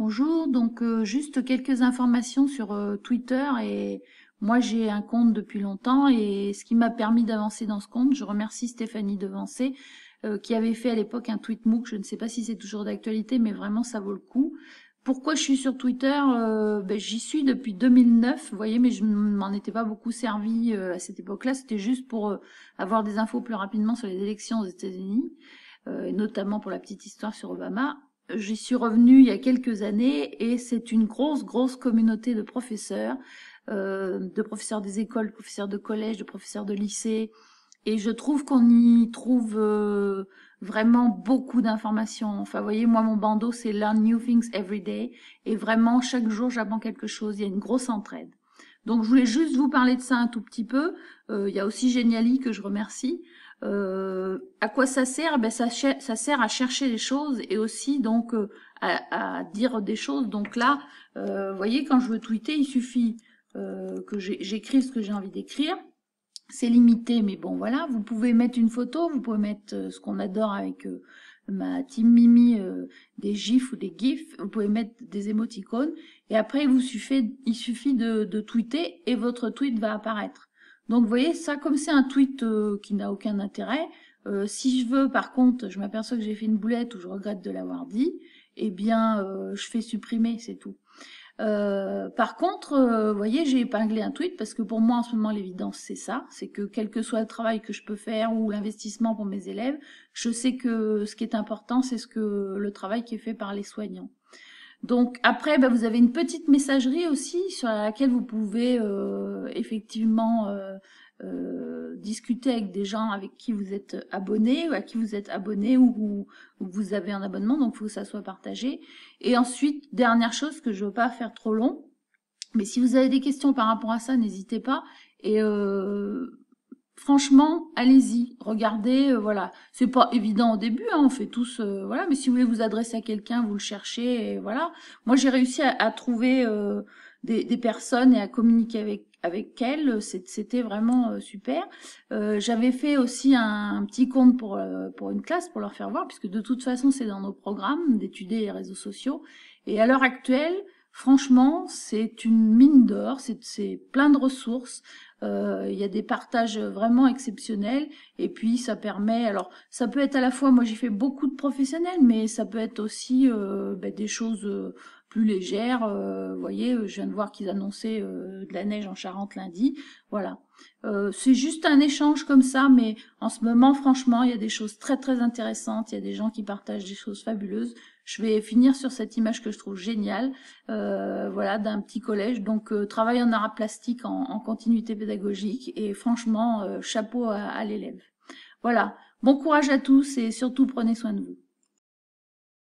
Bonjour, donc juste quelques informations sur Twitter et moi j'ai un compte depuis longtemps et ce qui m'a permis d'avancer dans ce compte, je remercie Stéphanie Devancé qui avait fait à l'époque un tweet MOOC, je ne sais pas si c'est toujours d'actualité mais vraiment ça vaut le coup. Pourquoi je suis sur Twitter? J'y suis depuis 2009, vous voyez, mais je m'en étais pas beaucoup servi à cette époque-là, c'était juste pour avoir des infos plus rapidement sur les élections aux États-Unis, et notamment pour la petite histoire sur Obama. J'y suis revenue il y a quelques années et c'est une grosse communauté de professeurs des écoles, de professeurs de collège, de professeurs de lycée. Et je trouve qu'on y trouve vraiment beaucoup d'informations. Enfin, vous voyez, moi, mon bandeau, c'est Learn New Things Every Day. Et vraiment, chaque jour, j'apprends quelque chose. Il y a une grosse entraide. Donc, je voulais juste vous parler de ça un tout petit peu. Il y a aussi Geniali que je remercie. À quoi ça sert? Ça sert à chercher des choses et aussi donc à dire des choses. Donc là, vous voyez, quand je veux tweeter, il suffit que j'écrive ce que j'ai envie d'écrire. C'est limité, mais bon, voilà. Vous pouvez mettre une photo, vous pouvez mettre ce qu'on adore avec ma team Mimi, des gifs ou des gifs. Vous pouvez mettre des émoticônes. Et après, il suffit de tweeter et votre tweet va apparaître. Donc, vous voyez, ça, comme c'est un tweet qui n'a aucun intérêt, si je veux, par contre, je m'aperçois que j'ai fait une boulette ou je regrette de l'avoir dit, eh bien, je fais supprimer, c'est tout. Par contre, vous voyez, j'ai épinglé un tweet parce que pour moi, en ce moment, l'évidence, c'est ça. C'est que quel que soit le travail que je peux faire ou l'investissement pour mes élèves, je sais que ce qui est important, c'est le travail qui est fait par les soignants. Donc après, vous avez une petite messagerie aussi sur laquelle vous pouvez effectivement discuter avec des gens avec qui vous êtes abonné ou à qui vous êtes abonné ou vous avez un abonnement, donc il faut que ça soit partagé. Et ensuite, dernière chose que je veux pas faire trop long, mais si vous avez des questions par rapport à ça, n'hésitez pas. Et franchement, allez-y, regardez, voilà. C'est pas évident au début, hein, on fait tous, voilà. Mais si vous voulez vous adresser à quelqu'un, vous le cherchez, et voilà. Moi, j'ai réussi à trouver des personnes et à communiquer avec elles. C'était vraiment super. J'avais fait aussi un petit compte pour une classe, pour leur faire voir, puisque de toute façon, c'est dans nos programmes d'étudier les réseaux sociaux. Et à l'heure actuelle, franchement, c'est une mine d'or, c'est plein de ressources. Il y a des partages vraiment exceptionnels et puis ça permet, alors ça peut être à la fois, moi j'ai fait beaucoup de professionnels, mais ça peut être aussi des choses plus légères. Vous voyez, je viens de voir qu'ils annonçaient de la neige en Charente lundi. Voilà. C'est juste un échange comme ça, mais en ce moment, franchement, il y a des choses très intéressantes. Il y a des gens qui partagent des choses fabuleuses. Je vais finir sur cette image que je trouve géniale, voilà, d'un petit collège. Donc, travail en art plastique en continuité pédagogique. Et franchement, chapeau à l'élève. Voilà. Bon courage à tous et surtout prenez soin de vous.